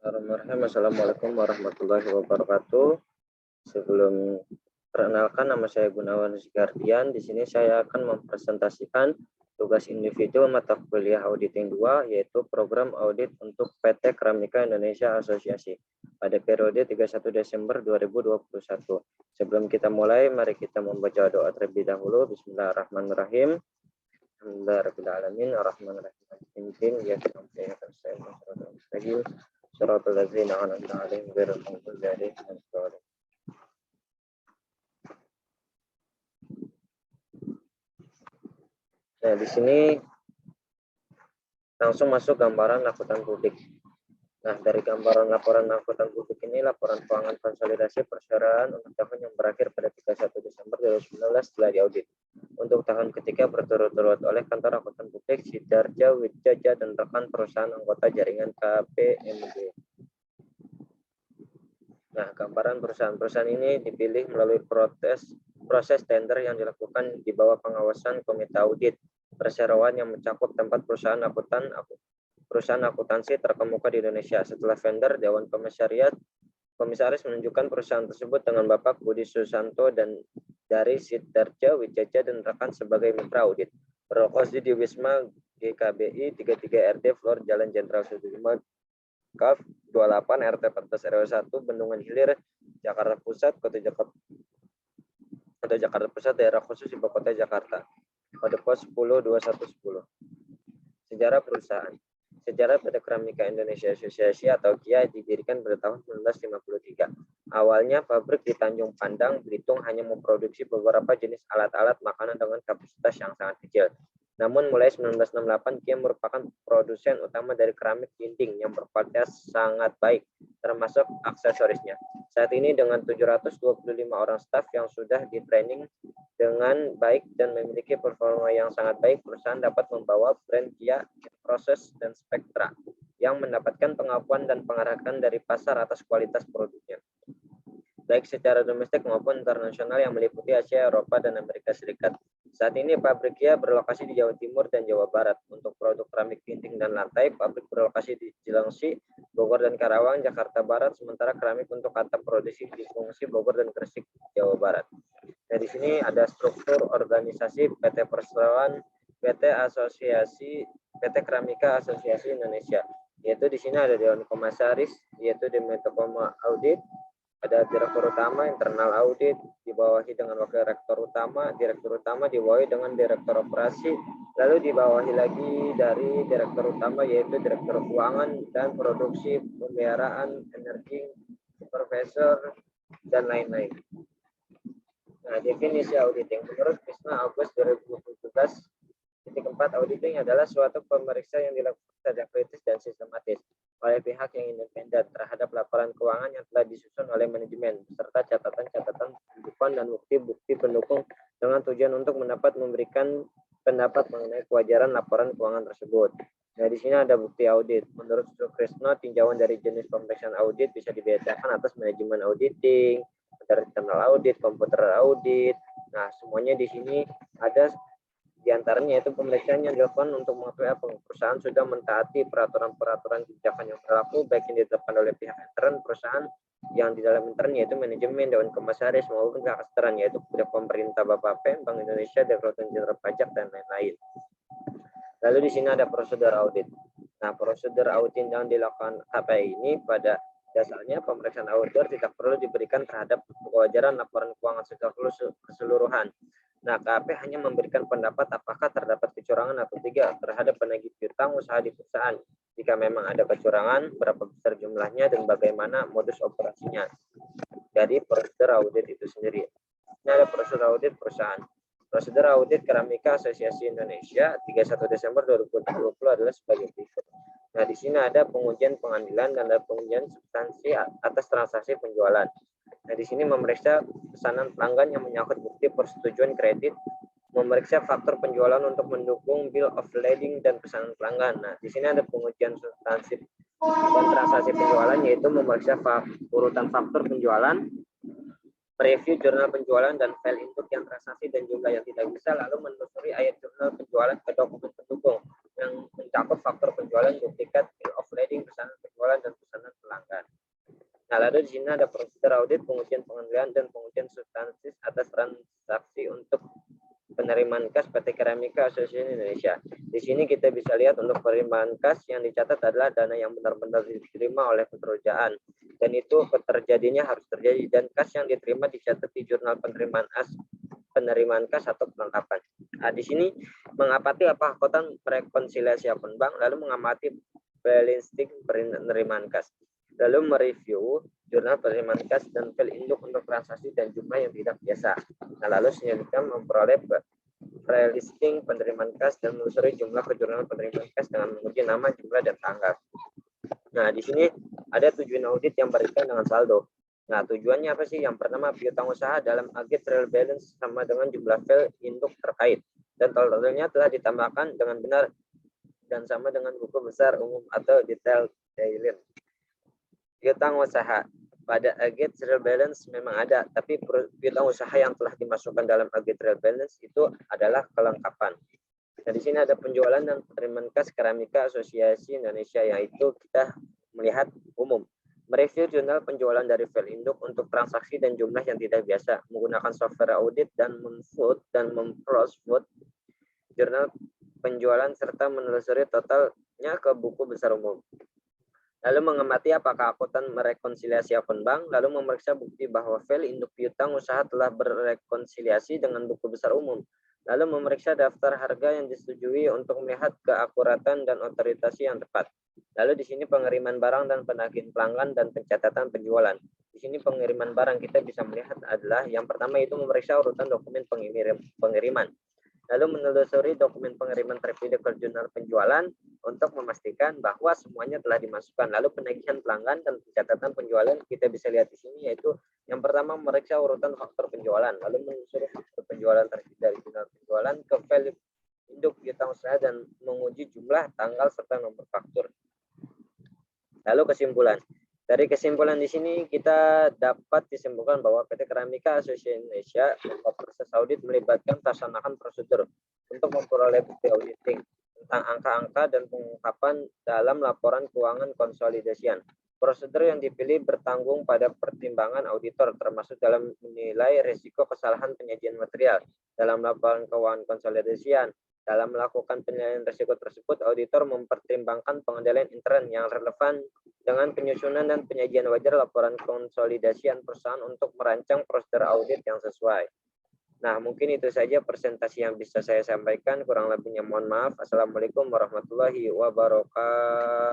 Bismillahirrahmanirrahim. Assalamualaikum warahmatullahi wabarakatuh. Sebelum perkenalkan, nama saya Gunawan Zikardian. Di sini saya akan mempresentasikan tugas individu mata kuliah auditing 2, yaitu program audit untuk PT Keramika Indonesia Asosiasi pada periode 31 Desember 2021. Sebelum kita mulai, mari kita membaca doa terlebih dahulu. Bismillahirrahmanirrahim. Alhamdulillahirrahmanirrahim. Ar-Rahmanirrahim. Ya Suratul ladzina an'amta 'alaihim ghairil maghdubi 'alaihim waladdallin. Nah, di sini langsung masuk gambaran akuntan publik. Nah, dari gambaran laporan akuntan publik ini, laporan keuangan konsolidasi perseroan untuk tahun yang berakhir pada 31 Desember 2019 telah diaudit. Untuk tahun ketiga berturut-turut oleh Kantor Akuntan Publik, Sidarja, Widjaja, dan rekan perusahaan anggota jaringan KPMG. Nah, gambaran perusahaan-perusahaan ini dipilih melalui proses tender yang dilakukan di bawah pengawasan Komite Audit Perseroan yang mencakup tempat perusahaan akuntansi terkemuka di Indonesia. Setelah vendor, Dewan Komisaris menunjukkan perusahaan tersebut dengan Bapak Budi Susanto dan dari Sidarja, Widjaja, dan rekan sebagai mitra audit. Berlokasi di Wisma GKBI 33 RD Floor Jalan Jenderal Sudirman, KAF 28 RT 14 RW 1 Bendungan Hilir, Jakarta Pusat, Kota Jakarta Pusat, daerah khusus Ibu Kota Jakarta. Kode pos 102110. Sejarah perusahaan. Sejarah PT Keramika Indonesia Asosiasi atau KIA didirikan pada tahun 1953. Awalnya pabrik di Tanjung Pandang, Belitung hanya memproduksi beberapa jenis alat-alat makanan dengan kapasitas yang sangat kecil. Namun mulai 1968, KIA merupakan produsen utama dari keramik dinding yang berkualitas sangat baik, termasuk aksesorisnya. Saat ini dengan 725 orang staf yang sudah di-training dengan baik dan memiliki performa yang sangat baik, perusahaan dapat membawa brand KIA, Proses, dan Spektra yang mendapatkan pengakuan dan penghargaan dari pasar atas kualitas produknya, baik secara domestik maupun internasional yang meliputi Asia, Eropa, dan Amerika Serikat. Saat ini pabrik KIA berlokasi di Jawa Timur dan Jawa Barat. Untuk produk keramik dinding dan lantai, pabrik berlokasi di Cilengsi, Bogor, dan Karawang, Jakarta Barat, sementara keramik untuk atap produksi di fungsi Bogor dan Gresik, Jawa Barat. Nah, di sini ada struktur organisasi PT Perseroan, PT Keramika Asosiasi Indonesia. Yaitu di sini ada Dewan Komisaris, yaitu di Metokoma Audit, ada Direktur Utama, Internal Audit, dibawahi dengan Wakil Direktur Utama dibawahi dengan Direktur Operasi, lalu dibawahi lagi dari Direktur Utama yaitu Direktur Keuangan dan Produksi, Pemeliharaan, Energi, Supervisor, dan lain-lain. Nah, definisi auditing. Menurut Krisna Agus 2017, titik 4, auditing adalah suatu pemeriksa yang dilakukan secara kritis dan sistematis oleh pihak yang independen terhadap laporan keuangan yang telah disusun oleh manajemen, beserta catatan-catatan penunjukan dan bukti-bukti pendukung dengan tujuan untuk memberikan pendapat mengenai kewajaran laporan keuangan tersebut. Nah, di sini ada bukti audit. Menurut Sukrisno, tinjauan dari jenis pemeriksaan audit bisa dibedakan atas manajemen auditing, internal audit, komputer audit. Nah, semuanya di sini ada. Di antaranya yaitu pemeriksaan yang dilakukan untuk mengetahui apakah perusahaan sudah mentaati peraturan-peraturan kebijakan yang berlaku, baik yang ditetapkan oleh pihak intern perusahaan yang di dalam intern yaitu manajemen, Dewan Komisaris, maupun pihak ekstern yaitu pemerintah, Bapeten, Bank Indonesia, Direktorat Jenderal Pajak, dan lain-lain. Lalu di sini ada prosedur audit. Nah, prosedur audit yang dilakukan KPI ini pada dasarnya pemeriksaan auditor tidak perlu diberikan terhadap kewajaran laporan keuangan secara keseluruhan. Nah, KAP hanya memberikan pendapat apakah terdapat kecurangan atau tidak terhadap penagih piutang usaha di perusahaan. Jika memang ada kecurangan, berapa besar jumlahnya dan bagaimana modus operasinya. Jadi prosedur audit itu sendiri. Ini ada prosedur audit perusahaan. Prosedur audit Keramika Asosiasi Indonesia 31 Desember 2020 adalah sebagai berikut. Nah, di sini ada pengujian pengadilan dan ada pengujian substansi atas transaksi penjualan. Nah, di sini memeriksa pesanan pelanggan yang menyangkut bukti persetujuan kredit, memeriksa faktor penjualan untuk mendukung bill of lading dan pesanan pelanggan. Nah, di sini ada pengujian substansi dan transaksi penjualan, yaitu memeriksa urutan faktor penjualan, review jurnal penjualan dan file input yang transaksi dan jumlah yang tidak bisa, lalu menelusuri ayat jurnal penjualan ke dokumen pendukung yang mencakup faktor penjualan, duplikat, bill of lading, pesanan penjualan, dan pesanan pelanggan. Nah, lalu di sini ada prosedur audit, pengujian pengendalian, dan pengujian substansi atas transaksi untuk penerimaan kas PT Keramika Asosiasi Indonesia. Di sini kita bisa lihat untuk penerimaan kas yang dicatat adalah dana yang benar-benar diterima oleh pekerjaan, dan itu terjadinya harus terjadi, dan kas yang diterima dicatat di jurnal penerimaan kas atau penangkapan. Nah, di sini mengamati apa akuntan rekonsiliasi akun bank, lalu mengamati balancing penerimaan kas, lalu mereview jurnal penerimaan kas dan file induk untuk transaksi dan jumlah yang tidak biasa. Nah, lalu selanjutnya memperoleh listing penerimaan kas dan menelusuri jumlah ke jurnal penerimaan kas dengan menguji nama, jumlah, dan tanggal. Nah, di sini ada tujuan audit yang berkaitan dengan saldo. Nah, tujuannya apa sih? Yang pertama, piutang usaha dalam agit trial balance sama dengan jumlah file induk terkait, dan totalnya telah ditambahkan dengan benar dan sama dengan buku besar umum atau detail daily. Piutang usaha pada agit trial balance memang ada, tapi piutang usaha yang telah dimasukkan dalam agit trial balance itu adalah kelengkapan. Nah, di sini ada penjualan dan penerimaan kas Keramika Asosiasi Indonesia, yaitu kita melihat umum. Mereview jurnal penjualan dari file induk untuk transaksi dan jumlah yang tidak biasa, menggunakan software audit dan memfood dan memcrossfood jurnal penjualan serta menelusuri totalnya ke buku besar umum. Lalu mengamati apakah akuntan merekonsiliasi akun bank, lalu memeriksa bukti bahwa file induk piutang usaha telah berekonsiliasi dengan buku besar umum. Lalu memeriksa daftar harga yang disetujui untuk melihat keakuratan dan otorisasi yang tepat. Lalu di sini pengiriman barang dan penagihan pelanggan dan pencatatan penjualan. Di sini pengiriman barang kita bisa melihat adalah yang pertama itu memeriksa urutan dokumen pengiriman. Lalu menelusuri dokumen pengiriman terpilih ke jurnal penjualan untuk memastikan bahwa semuanya telah dimasukkan. Lalu penagihan pelanggan dan pencatatan penjualan kita bisa lihat di sini, yaitu yang pertama memeriksa urutan faktur penjualan, lalu menelusuri faktur penjualan terpilih dari jurnal penjualan ke file induk piutang usaha dan menguji jumlah, tanggal, serta nomor faktur. Lalu kesimpulan. Dari kesimpulan di sini kita dapat disimpulkan bahwa PT Keramika Asosiasi Indonesia proses audit melibatkan melaksanakan prosedur untuk memperoleh bukti auditing tentang angka-angka dan pengungkapan dalam laporan keuangan konsolidasian. Prosedur yang dipilih bertanggung pada pertimbangan auditor, termasuk dalam menilai risiko kesalahan penyajian material dalam laporan keuangan konsolidasian. Dalam melakukan penilaian risiko tersebut, auditor mempertimbangkan pengendalian intern yang relevan dengan penyusunan dan penyajian wajar laporan konsolidasian perusahaan untuk merancang prosedur audit yang sesuai. Nah, mungkin itu saja presentasi yang bisa saya sampaikan. Kurang lebihnya mohon maaf. Assalamualaikum warahmatullahi wabarakatuh.